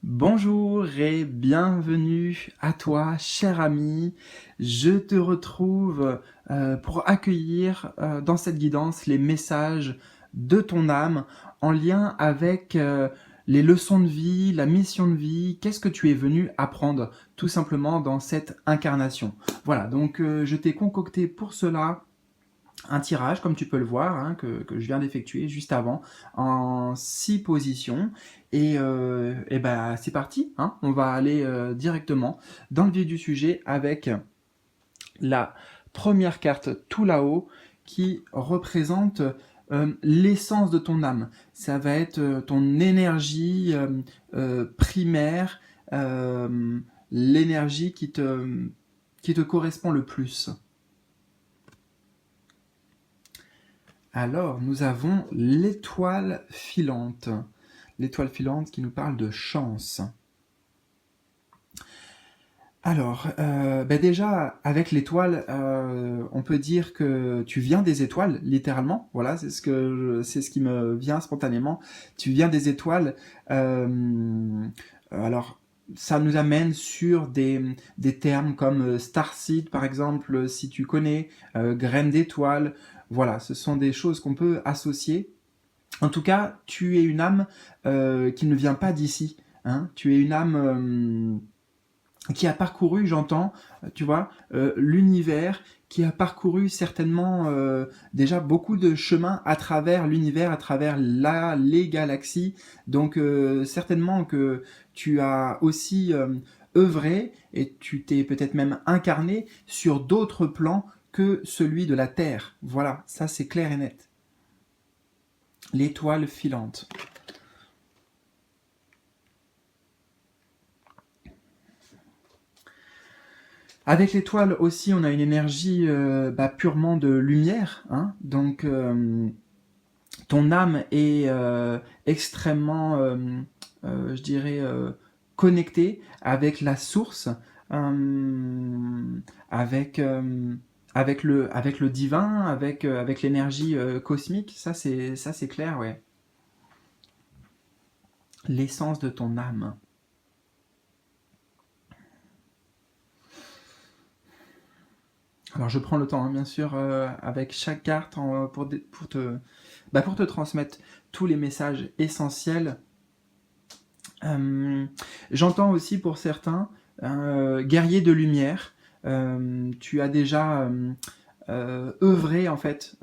Bonjour et bienvenue à toi, cher ami. Je te retrouve pour accueillir dans cette guidance les messages de ton âme en lien avec les leçons de vie, la mission de vie. Qu'est-ce que tu es venu apprendre tout simplement dans cette incarnation? Voilà, donc je t'ai concocté pour cela un tirage, comme tu peux le voir, hein, que je viens d'effectuer juste avant, en 6 positions. Et ben, c'est parti, hein, on va aller directement dans le vif du sujet avec la première carte tout là-haut qui représente l'essence de ton âme. Ça va être ton énergie primaire, l'énergie qui te correspond le plus. Alors, nous avons l'étoile filante. L'étoile filante qui nous parle de chance. Alors, déjà, avec l'étoile, on peut dire que tu viens des étoiles, littéralement. Voilà, c'est ce qui me vient spontanément. Tu viens des étoiles. Alors, ça nous amène sur des termes comme starseed, par exemple, si tu connais, graines d'étoiles. Voilà, ce sont des choses qu'on peut associer. En tout cas, tu es une âme qui ne vient pas d'ici. Hein. Tu es une âme qui a parcouru, j'entends, tu vois, l'univers, qui a parcouru certainement déjà beaucoup de chemins à travers l'univers, à travers les galaxies. Donc certainement que tu as aussi œuvré et tu t'es peut-être même incarné sur d'autres plans que celui de la Terre. Voilà, ça c'est clair et net. L'étoile filante. Avec l'étoile aussi, on a une énergie purement de lumière. Hein. Donc, ton âme est extrêmement, je dirais, connectée avec la source, avec, avec le divin, avec l'énergie cosmique. Ça, c'est clair, ouais. L'essence de ton âme. Alors je prends le temps, hein, bien sûr, avec chaque carte pour te transmettre tous les messages essentiels. J'entends aussi pour certains, guerrier de lumière, tu as déjà œuvré en fait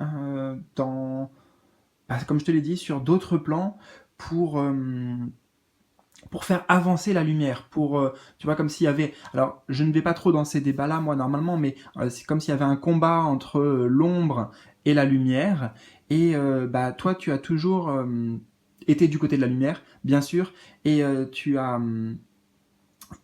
comme je te l'ai dit, sur d'autres plans pour, euh, pour faire avancer la lumière, tu vois, comme s'il y avait, alors je ne vais pas trop dans ces débats-là, moi, normalement, mais c'est comme s'il y avait un combat entre l'ombre et la lumière, et toi, tu as toujours été du côté de la lumière, bien sûr, et tu as,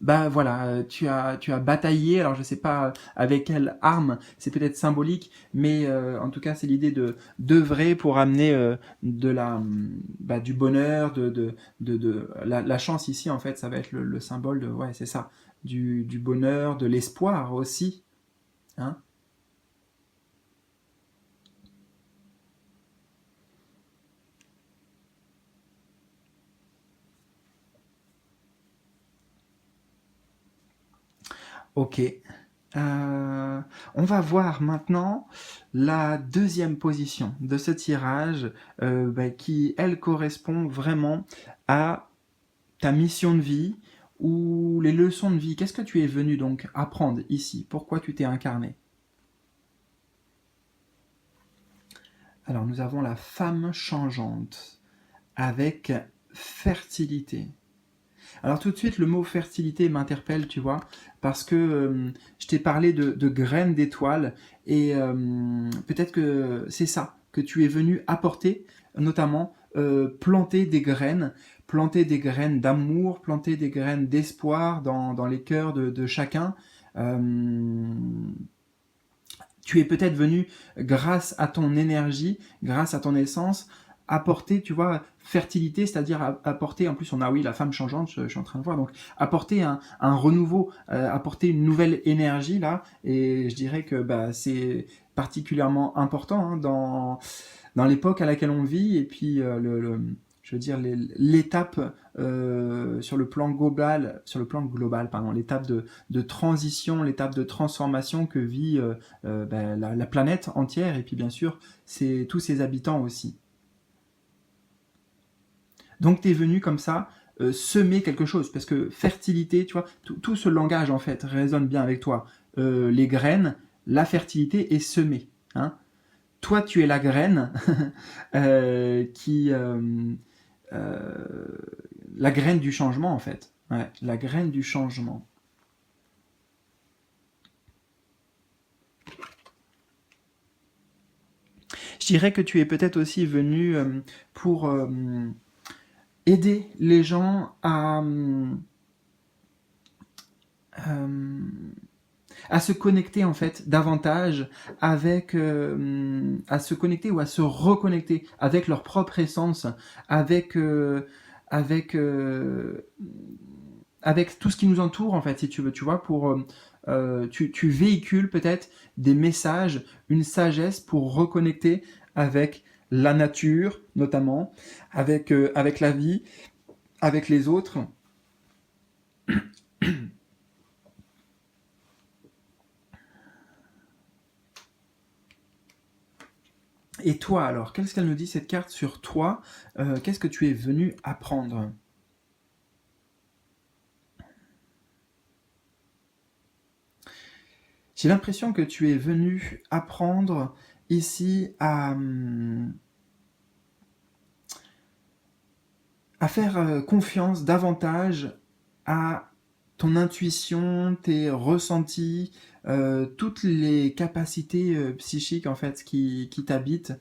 voilà, tu as bataillé, alors je sais pas avec quelle arme, c'est peut-être symbolique, mais en tout cas c'est l'idée de d'œuvrer pour amener du bonheur, la chance ici en fait, ça va être le symbole de, ouais c'est ça, du bonheur, de l'espoir aussi, hein. Ok. On va voir maintenant la deuxième position de ce tirage qui, elle, correspond vraiment à ta mission de vie ou les leçons de vie. Qu'est-ce que tu es venu donc apprendre ici? Pourquoi tu t'es incarné? Alors nous avons la femme changeante avec fertilité. Alors tout de suite, le mot fertilité m'interpelle, tu vois, parce que je t'ai parlé de graines d'étoiles, et peut-être que c'est ça que tu es venu apporter, notamment planter des graines d'amour, planter des graines d'espoir dans les cœurs de chacun. Euh, Tu es peut-être venu, grâce à ton énergie, grâce à ton essence, apporter, tu vois, fertilité, c'est-à-dire apporter, en plus on a, oui, la femme changeante, je suis en train de voir, donc apporter un renouveau, apporter une nouvelle énergie là, et je dirais que c'est particulièrement important hein, dans l'époque à laquelle on vit, et puis je veux dire l'étape sur le plan global, pardon, l'étape de transition, l'étape de transformation que vit la planète entière, et puis bien sûr, tous ses habitants aussi. Donc tu es venu comme ça semer quelque chose, parce que fertilité, tu vois, tout ce langage en fait résonne bien avec toi. Les graines, la fertilité est semée. Hein. Toi, tu es la graine euh, la graine du changement en fait. Ouais, la graine du changement. Je dirais que tu es peut-être aussi venu pour aider les gens euh, à se connecter en fait davantage à se connecter ou à se reconnecter avec leur propre essence, avec avec euh, avec tout ce qui nous entoure en fait, si tu veux, tu vois, tu véhicules peut-être des messages, une sagesse pour reconnecter avec la nature notamment, avec la vie, avec les autres. Et toi alors, qu'est-ce qu'elle nous dit cette carte sur toi? Qu'est-ce que tu es venu apprendre? J'ai l'impression que tu es venu apprendre ici à faire confiance davantage à ton intuition, tes ressentis, toutes les capacités psychiques en fait qui t'habitent,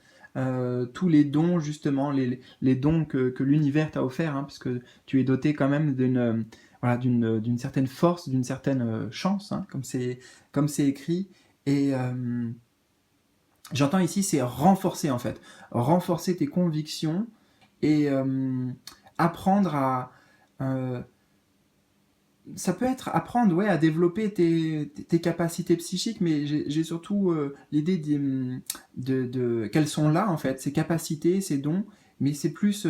tous les dons justement, les dons que l'univers t'a offerts, hein, parce que tu es doté quand même voilà, d'une certaine force, d'une certaine chance, hein, comme c'est écrit. Et j'entends ici, c'est renforcer en fait, renforcer tes convictions et apprendre à euh, ça peut être apprendre ouais, à développer tes capacités psychiques, mais j'ai surtout l'idée qu'elles sont là, en fait, ces capacités, ces dons, mais c'est plus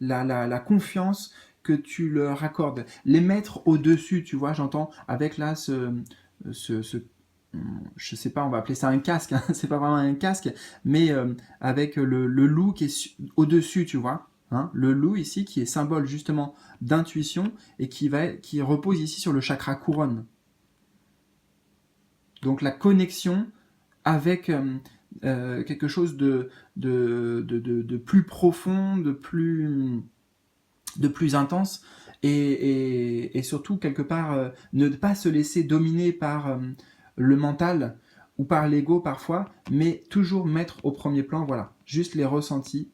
la confiance que tu leur accordes. Les mettre au-dessus, tu vois, j'entends, avec là ce je sais pas, on va appeler ça un casque, hein, c'est pas vraiment un casque, mais avec le loup qui est au-dessus, tu vois. Hein, le loup ici qui est symbole justement d'intuition et qui repose ici sur le chakra couronne. Donc la connexion avec quelque chose de plus profond, de plus intense et surtout quelque part ne pas se laisser dominer par le mental ou par l'ego parfois, mais toujours mettre au premier plan, voilà, juste les ressentis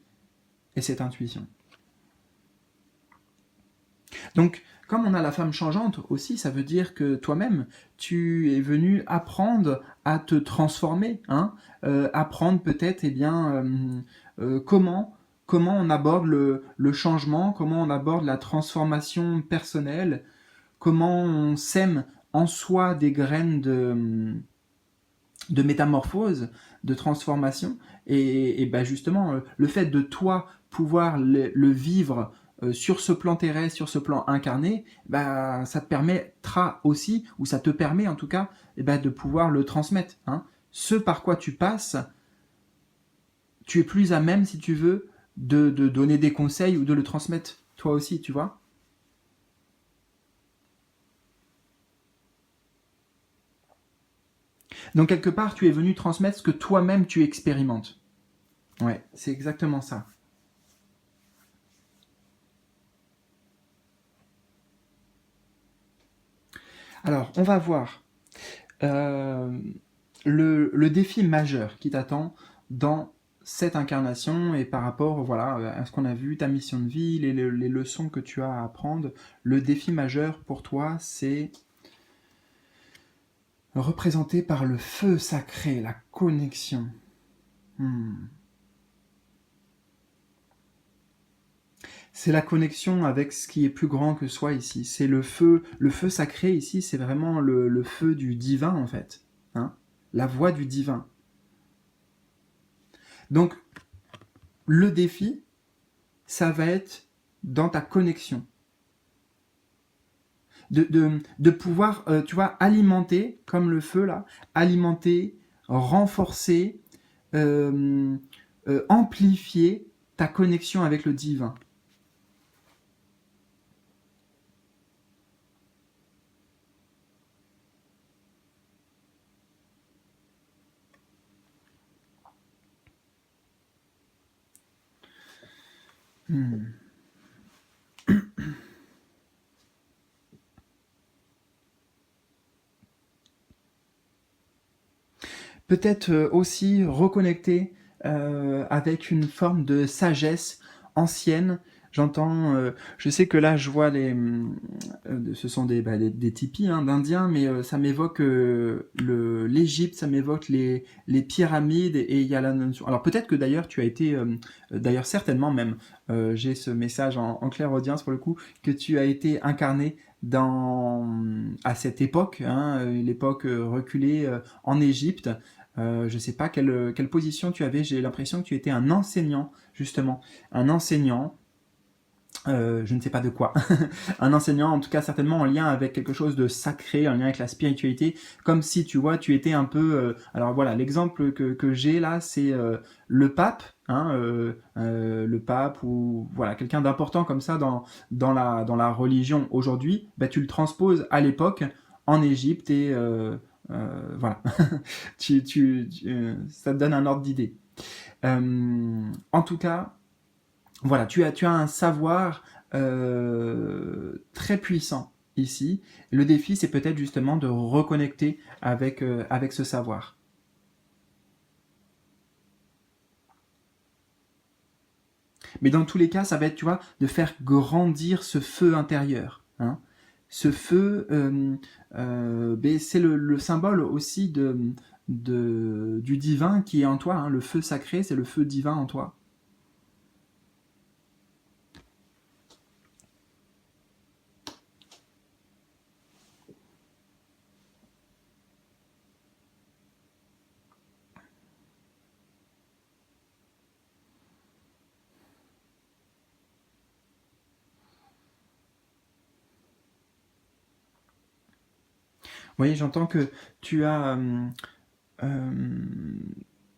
et cette intuition. Donc, comme on a la femme changeante aussi, ça veut dire que toi-même, tu es venu apprendre à te transformer, hein, apprendre peut-être, eh bien, comment on aborde le changement, comment on aborde la transformation personnelle, comment on sème en soi des graines de métamorphose, de transformation, et ben justement, le fait de toi pouvoir le vivre sur ce plan terrestre, sur ce plan incarné, bah, ça te permettra aussi, ou ça te permet en tout cas, eh ben, de pouvoir le transmettre. Hein. Ce par quoi tu passes, tu es plus à même, si tu veux, de donner des conseils ou de le transmettre toi aussi, tu vois. Donc quelque part, tu es venu transmettre ce que toi-même tu expérimentes. Ouais, c'est exactement ça. Alors, on va voir euh, le défi majeur qui t'attend dans cette incarnation et par rapport voilà, à ce qu'on a vu, ta mission de vie, les leçons que tu as à apprendre. Le défi majeur pour toi, c'est représenté par le feu sacré, la connexion. Hmm. C'est la connexion avec ce qui est plus grand que soi ici. C'est le feu sacré ici, c'est vraiment le feu du divin en fait. Hein, la voix du divin. Donc le défi, ça va être dans ta connexion. de pouvoir, tu vois, alimenter, comme le feu là, alimenter, renforcer, amplifier ta connexion avec le divin. Hmm. Peut-être aussi reconnecter avec une forme de sagesse ancienne. J'entends, je sais que là je vois ce sont des tipis hein, d'Indiens, mais ça m'évoque l'Égypte, ça m'évoque les pyramides et il y a la notion. Alors peut-être que d'ailleurs tu as été, d'ailleurs certainement même, j'ai ce message en clairaudience pour le coup, que tu as été incarné à cette époque, hein, l'époque reculée en Égypte. Je ne sais pas quelle position tu avais, j'ai l'impression que tu étais un enseignant, justement. Un enseignant, je ne sais pas de quoi. Un enseignant, en tout cas certainement en lien avec quelque chose de sacré, en lien avec la spiritualité, comme si, tu vois, tu étais un peu... alors voilà, l'exemple que j'ai là, c'est le pape, hein, le pape ou voilà quelqu'un d'important comme ça dans la religion aujourd'hui, bah, tu le transposes à l'époque en Égypte et voilà, ça te donne un ordre d'idée. En tout cas, voilà, tu as un savoir très puissant ici. Le défi, c'est peut-être justement de reconnecter avec ce savoir. Mais dans tous les cas, ça va être, tu vois, de faire grandir ce feu intérieur. Hein. Ce feu, ben, c'est le symbole aussi du divin qui est en toi. Hein. Le feu sacré, c'est le feu divin en toi. Oui, j'entends que tu as euh,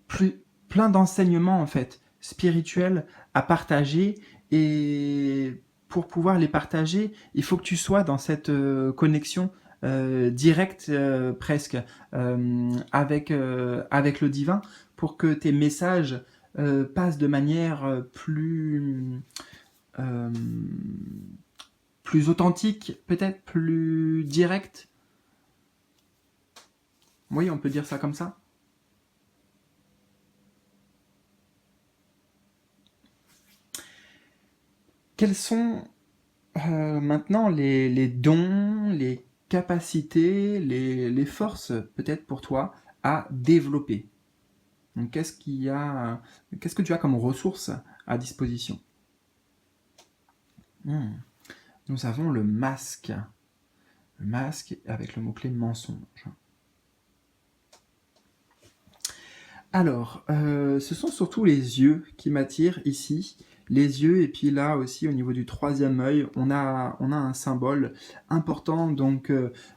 plus, plein d'enseignements en fait spirituels à partager et pour pouvoir les partager, il faut que tu sois dans cette connexion directe presque avec le divin pour que tes messages passent de manière euh, plus authentique, peut-être plus directe. Oui, on peut dire ça comme ça. Quels sont maintenant les dons, les capacités, les forces peut-être pour toi à développer? Donc, qu'est-ce que tu as comme ressources à disposition? Hmm. Nous avons le masque avec le mot-clé mensonge. Alors, ce sont surtout les yeux qui m'attirent ici. Les yeux, et puis là aussi au niveau du troisième œil, on a un symbole important. Donc,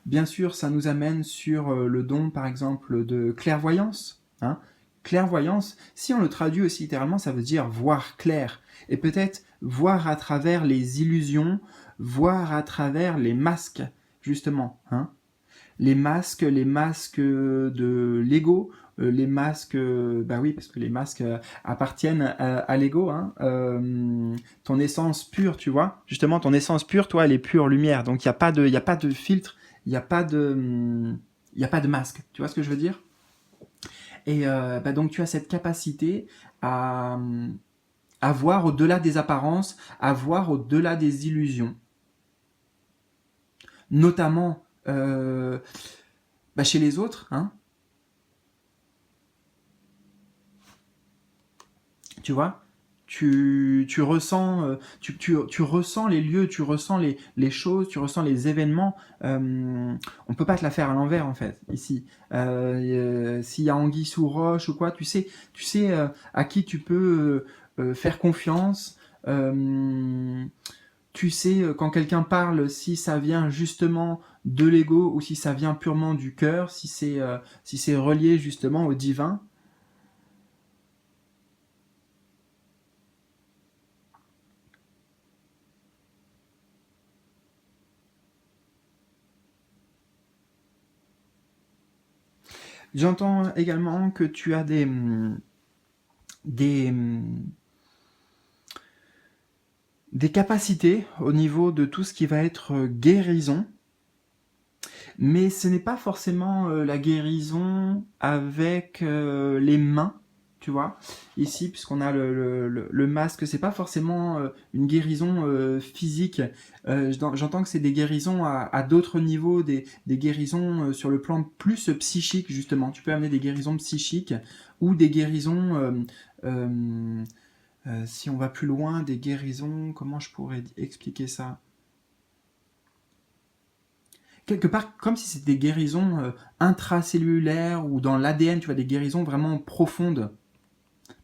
bien sûr, ça nous amène sur le don, par exemple, de clairvoyance. Hein. Clairvoyance, si on le traduit aussi littéralement, ça veut dire voir clair. Et peut-être voir à travers les illusions, voir à travers les masques, justement. Hein les masques de l'ego, les masques, bah oui, parce que les masques appartiennent à l'ego, hein, ton essence pure, tu vois, justement, ton essence pure, toi, elle est pure lumière, donc il y a pas de filtre, il n'y a pas de, il y a pas de masque, tu vois ce que je veux dire? Et bah donc tu as cette capacité à, à voir au-delà des apparences, à voir au-delà des illusions, notamment bah chez les autres, hein, tu vois, tu ressens tu ressens les lieux, tu ressens les choses, tu ressens les événements. On peut pas te la faire à l'envers en fait ici. S'il y a anguille sous roche ou quoi, tu sais à qui tu peux faire confiance. Tu sais quand quelqu'un parle si ça vient justement de l'ego ou si ça vient purement du cœur, si c'est relié justement au divin. J'entends également que tu as des, des capacités au niveau de tout ce qui va être guérison, mais ce n'est pas forcément la guérison avec les mains, tu vois. Ici, puisqu'on a le masque, c'est pas forcément une guérison physique. J'entends que c'est des guérisons à d'autres niveaux, des guérisons sur le plan plus psychique, justement. Tu peux amener des guérisons psychiques ou des guérisons, si on va plus loin, des guérisons, comment je pourrais expliquer ça? Quelque part comme si c'était des guérisons intracellulaires ou dans l'ADN, tu vois, des guérisons vraiment profondes.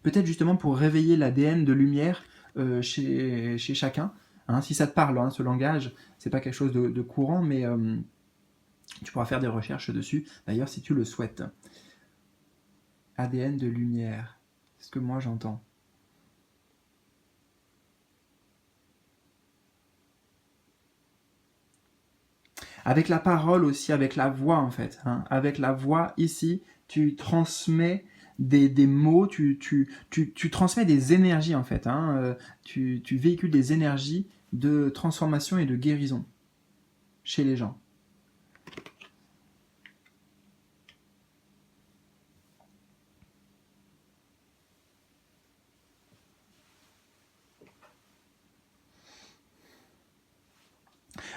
Peut-être justement pour réveiller l'ADN de lumière chez chacun. Hein, si ça te parle, hein, ce langage, c'est pas quelque chose de courant, mais tu pourras faire des recherches dessus, d'ailleurs, si tu le souhaites. ADN de lumière, c'est ce que moi j'entends. Avec la parole aussi, avec la voix en fait. Hein. Avec la voix ici, tu transmets des mots, tu transmets des énergies en fait. Hein. Tu véhicules des énergies de transformation et de guérison chez les gens.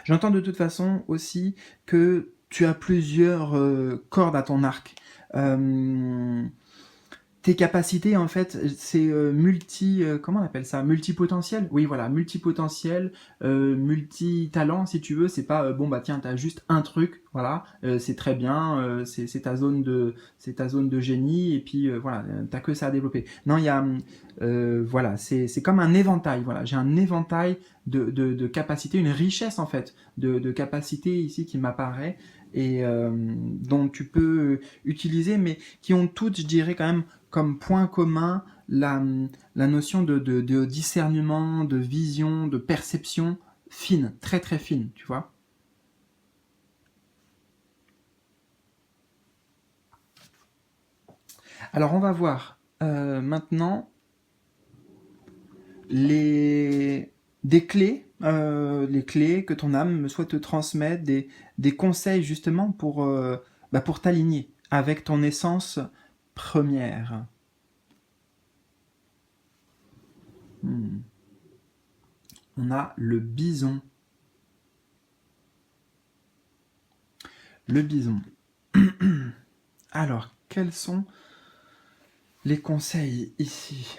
J'entends de toute façon aussi que tu as plusieurs cordes à ton arc. Tes capacités, en fait, c'est comment on appelle ça? Multipotentiel? Oui, voilà, multipotentiel, multi-talent, si tu veux. C'est pas, bon, bah tiens, t'as juste un truc, voilà, c'est très bien, c'est ta zone de génie, et puis voilà, t'as que ça à développer. Non, il y a, voilà, c'est comme un éventail, voilà. J'ai un éventail de capacités, une richesse, en fait, de capacités ici qui m'apparaît, et dont tu peux utiliser, mais qui ont toutes, je dirais, quand même, comme point commun la notion de discernement, de vision, de perception fine, très très fine, tu vois. Alors on va voir maintenant des clés, les clés que ton âme souhaite te transmettre, des conseils justement pour t'aligner avec ton essence première. Hmm. On a le bison. Le bison. Alors, quels sont les conseils ici?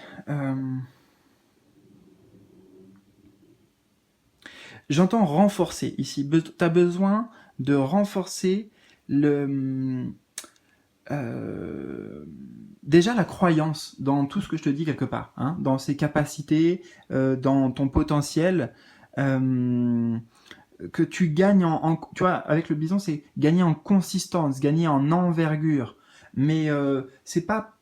J'entends renforcer ici. Tu as besoin de renforcer le, déjà la croyance dans tout ce que je te dis quelque part, hein, dans ses capacités, dans ton potentiel. Que tu gagnes tu vois, avec le bison, c'est gagner en consistance, gagner en envergure. Mais c'est pas,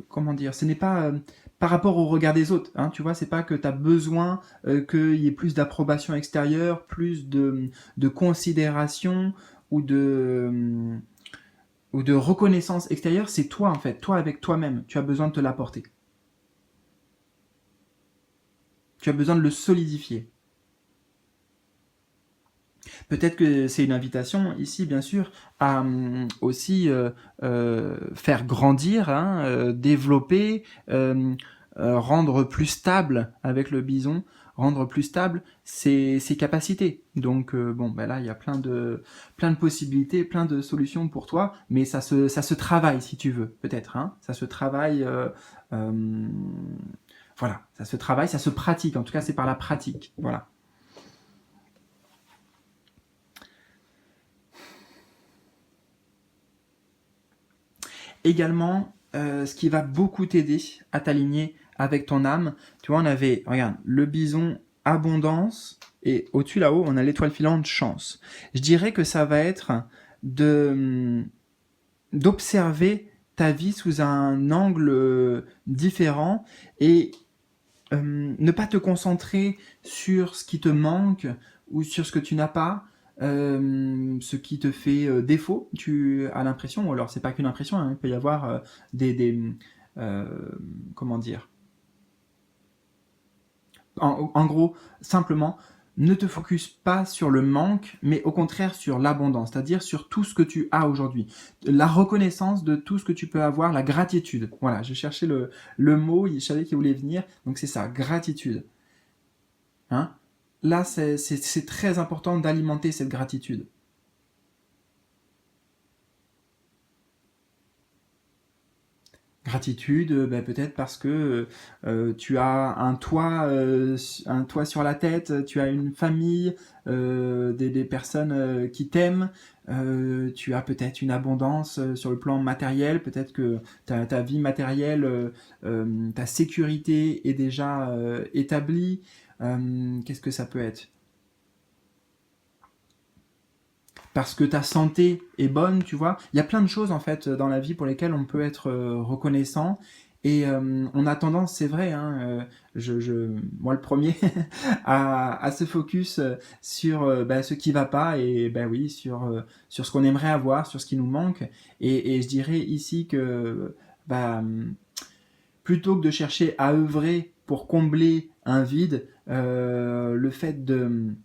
comment dire, ce n'est pas par rapport au regard des autres. Hein, tu vois, c'est pas que tu as besoin qu'il y ait plus d'approbation extérieure, plus de considération ou ou de reconnaissance extérieure. C'est toi, en fait, toi avec toi-même. Tu as besoin de te l'apporter. Tu as besoin de le solidifier. Peut-être que c'est une invitation ici, bien sûr, à aussi faire grandir, hein, développer, rendre plus stable avec le bison, rendre plus stable ses capacités. Donc bon, ben là, il y a plein de possibilités, plein de solutions pour toi, mais ça se travaille si tu veux, peut-être. Hein, ça se travaille. Voilà, ça se travaille, ça se pratique. En tout cas, c'est par la pratique. Voilà. Également, ce qui va beaucoup t'aider à t'aligner avec ton âme, tu vois, on avait, regarde, le bison abondance, et au-dessus là-haut, on a l'étoile filante chance. Je dirais que ça va être de d'observer ta vie sous un angle différent et ne pas te concentrer sur ce qui te manque ou sur ce que tu n'as pas, ce qui te fait défaut, tu as l'impression, ou alors c'est pas qu'une impression, hein, il peut y avoir des euh, comment dire, en gros, simplement, ne te focus pas sur le manque, mais au contraire sur l'abondance, c'est-à-dire sur tout ce que tu as aujourd'hui. La reconnaissance de tout ce que tu peux avoir, la gratitude. Voilà, je cherchais le mot, je savais qu'il voulait venir, donc c'est ça, gratitude. Hein? Là, c'est très important d'alimenter cette gratitude. Gratitude, peut-être parce que tu as un toit sur la tête, tu as une famille, des personnes qui t'aiment, tu as peut-être une abondance sur le plan matériel, peut-être que ta vie matérielle, ta sécurité est déjà établie. Qu'est-ce que ça peut être? Parce que ta santé est bonne, tu vois. Il y a plein de choses en fait dans la vie pour lesquelles on peut être reconnaissant. Et on a tendance, c'est vrai, hein, moi le premier, à se focus sur ce qui va pas et oui, sur ce qu'on aimerait avoir, sur ce qui nous manque. Et je dirais ici que bah, plutôt que de chercher à œuvrer pour combler un vide, le fait de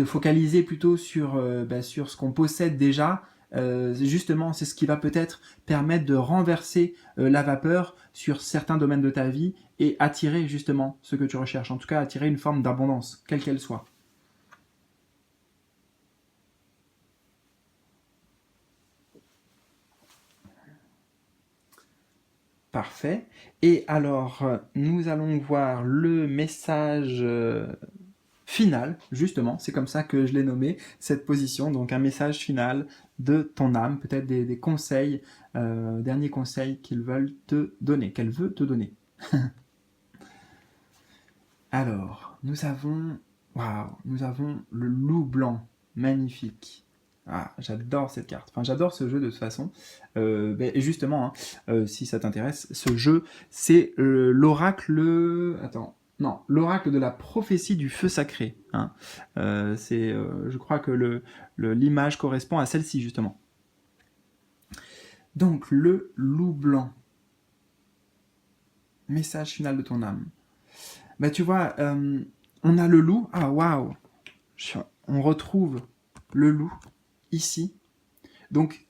focaliser plutôt sur ce qu'on possède déjà, justement, c'est ce qui va peut-être permettre de renverser la vapeur sur certains domaines de ta vie et attirer justement ce que tu recherches. En tout cas, attirer une forme d'abondance, quelle qu'elle soit. Parfait. Et alors, nous allons voir le message final, justement, c'est comme ça que je l'ai nommé, cette position, donc un message final de ton âme, peut-être des conseils, derniers conseils qu'ils veulent te donner, qu'elle veut te donner. Alors, nous avons le loup blanc, magnifique. Ah, j'adore cette carte. Enfin, j'adore ce jeu de toute façon. Et justement, hein, si ça t'intéresse, ce jeu, c'est l'oracle. Attends. Non, l'oracle de la prophétie du feu sacré. Hein. Je crois que l'image correspond à celle-ci justement. Donc le loup blanc. Message final de ton âme. Tu vois, on a le loup. Ah waouh. On retrouve le loup ici. Donc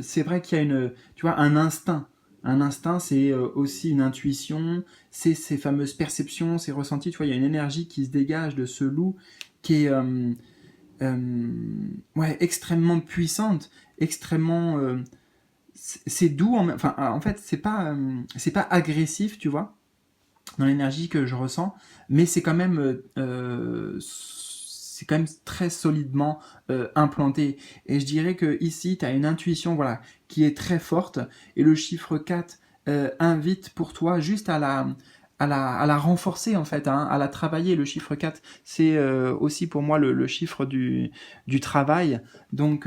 c'est vrai qu'il y a tu vois, un instinct. Un instinct, c'est aussi une intuition, c'est ces fameuses perceptions, ces ressentis. Tu vois, il y a une énergie qui se dégage de ce loup qui est extrêmement puissante, extrêmement. C'est doux, en fait, c'est pas agressif, tu vois, dans l'énergie que je ressens, mais c'est quand même très solidement implanté. Et je dirais que ici, tu as une intuition, voilà, qui est très forte, et le chiffre 4 invite pour toi juste à la renforcer en fait, hein, à la travailler. Le chiffre 4, c'est aussi pour moi le chiffre du travail. Donc,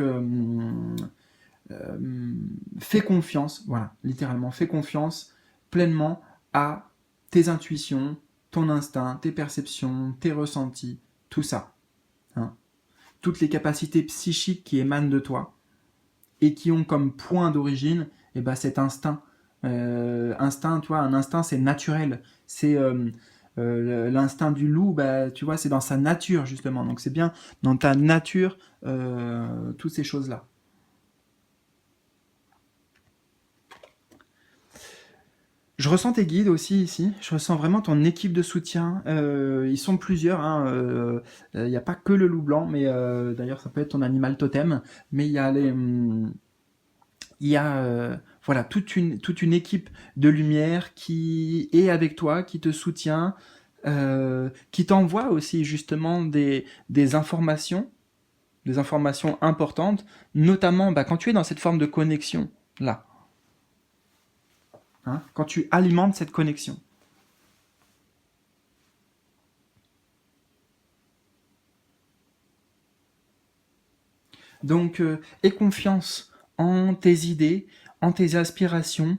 fais confiance, voilà, littéralement, fais confiance pleinement à tes intuitions, ton instinct, tes perceptions, tes ressentis, tout ça. Hein. Toutes les capacités psychiques qui émanent de toi et qui ont comme point d'origine cet instinct. Instinct, tu vois, un instinct, c'est naturel. C'est l'instinct du loup, tu vois, c'est dans sa nature, justement. Donc, c'est bien dans ta nature, toutes ces choses-là. Je ressens tes guides aussi ici. Je ressens vraiment ton équipe de soutien. Ils sont plusieurs. Il n'y a pas que le loup blanc, mais d'ailleurs ça peut être ton animal totem. Mais il y a voilà toute une équipe de lumière qui est avec toi, qui te soutient, qui t'envoie aussi justement des informations importantes, notamment quand tu es dans cette forme de connexion là. hein, quand tu alimentes cette connexion. Donc, aie confiance en tes idées, en tes aspirations.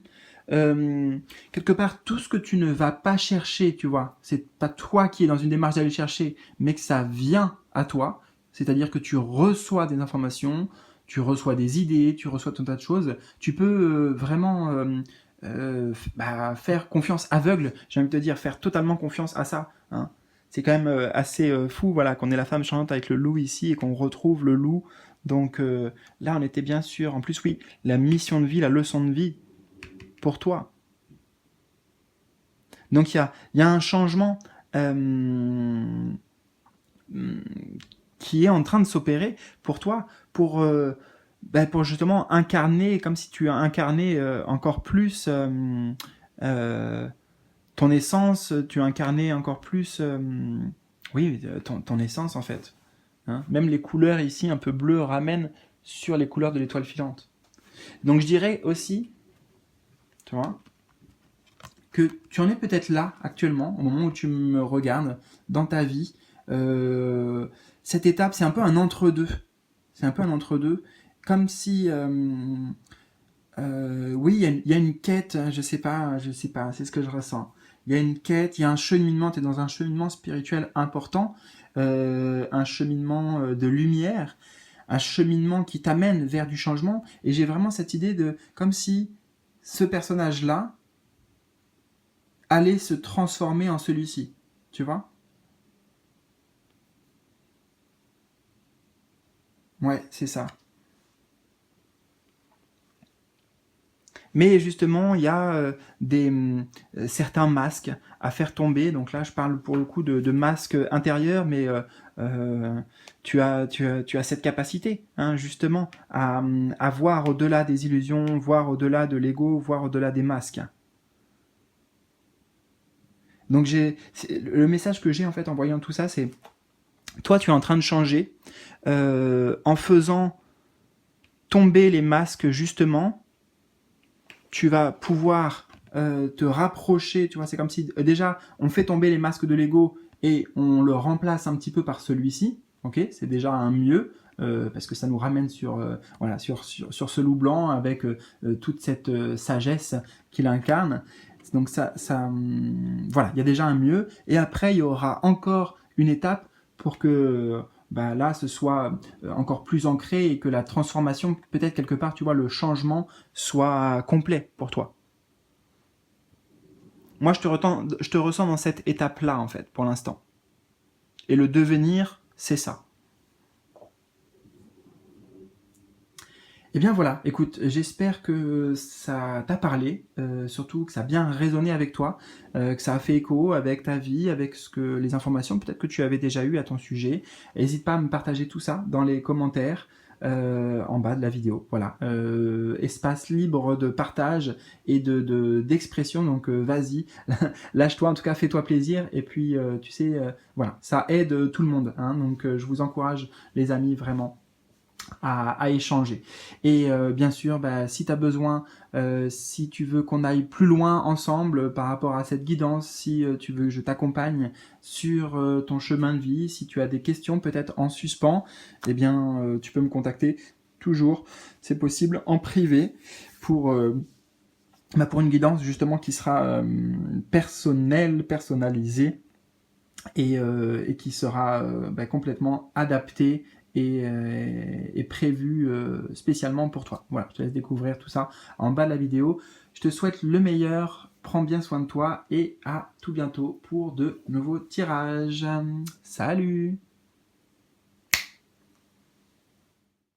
Quelque part, tout ce que tu ne vas pas chercher, tu vois, c'est pas toi qui es dans une démarche d'aller chercher, mais que ça vient à toi. C'est-à-dire que tu reçois des informations, tu reçois des idées, tu reçois tout un tas de choses. Tu peux vraiment faire confiance aveugle, j'ai envie de te dire, faire totalement confiance à ça, hein. C'est quand même assez fou, voilà, qu'on ait la femme chanante avec le loup ici et qu'on retrouve le loup. Donc là, on était bien sûr. En plus, oui, la mission de vie, la leçon de vie pour toi. Donc il y a un changement qui est en train de s'opérer pour toi, pour justement incarner, comme si tu incarnais encore plus ton essence, tu incarnais encore plus, oui, ton essence en fait. Hein. Même les couleurs ici un peu bleues ramènent sur les couleurs de l'étoile filante. Donc je dirais aussi, tu vois, que tu en es peut-être là actuellement, au moment où tu me regardes, dans ta vie. Cette étape, c'est un peu un entre-deux. C'est un peu un entre-deux. Comme si, oui, il y a une quête, je sais pas, c'est ce que je ressens. Il y a une quête, il y a un cheminement, tu es dans un cheminement spirituel important, un cheminement de lumière, un cheminement qui t'amène vers du changement. Et j'ai vraiment cette idée de, comme si ce personnage-là allait se transformer en celui-ci. Tu vois? Ouais, c'est ça. Mais justement, il y a certains masques à faire tomber. Donc là, je parle pour le coup de masques intérieurs, mais euh, tu as cette capacité, hein, justement, à voir au-delà des illusions, voir au-delà de l'ego, voir au-delà des masques. Donc le message que j'ai en fait en voyant tout ça, c'est toi, tu es en train de changer en faisant tomber les masques justement. Tu vas pouvoir te rapprocher, tu vois, c'est comme si déjà on fait tomber les masques de l'ego et on le remplace un petit peu par celui-ci, ok, c'est déjà un mieux. Parce que ça nous ramène voilà, sur ce loup blanc avec toute cette sagesse qu'il incarne. Donc voilà, il y a déjà un mieux. Et après, il y aura encore une étape pour que là, ce soit encore plus ancré et que la transformation, peut-être quelque part, tu vois, le changement soit complet pour toi. Moi, je te ressens dans cette étape-là, en fait, pour l'instant. Et le devenir, c'est ça. Eh bien voilà, écoute, j'espère que ça t'a parlé, surtout que ça a bien résonné avec toi, que ça a fait écho avec ta vie, avec les informations peut-être que tu avais déjà eues à ton sujet. N'hésite pas à me partager tout ça dans les commentaires en bas de la vidéo. Voilà, espace libre de partage et d'expression, donc vas-y, lâche-toi, en tout cas fais-toi plaisir. Et puis tu sais, voilà, ça aide tout le monde, hein, donc je vous encourage les amis vraiment à échanger. Et bien sûr, si tu as besoin, si tu veux qu'on aille plus loin ensemble par rapport à cette guidance, si tu veux que je t'accompagne sur ton chemin de vie, si tu as des questions peut-être en suspens, eh bien, tu peux me contacter toujours, c'est possible, en privé pour pour une guidance justement qui sera personnelle, personnalisée et qui sera complètement adapté et prévu spécialement pour toi. Voilà, je te laisse découvrir tout ça en bas de la vidéo. Je te souhaite le meilleur, prends bien soin de toi et à tout bientôt pour de nouveaux tirages. Salut!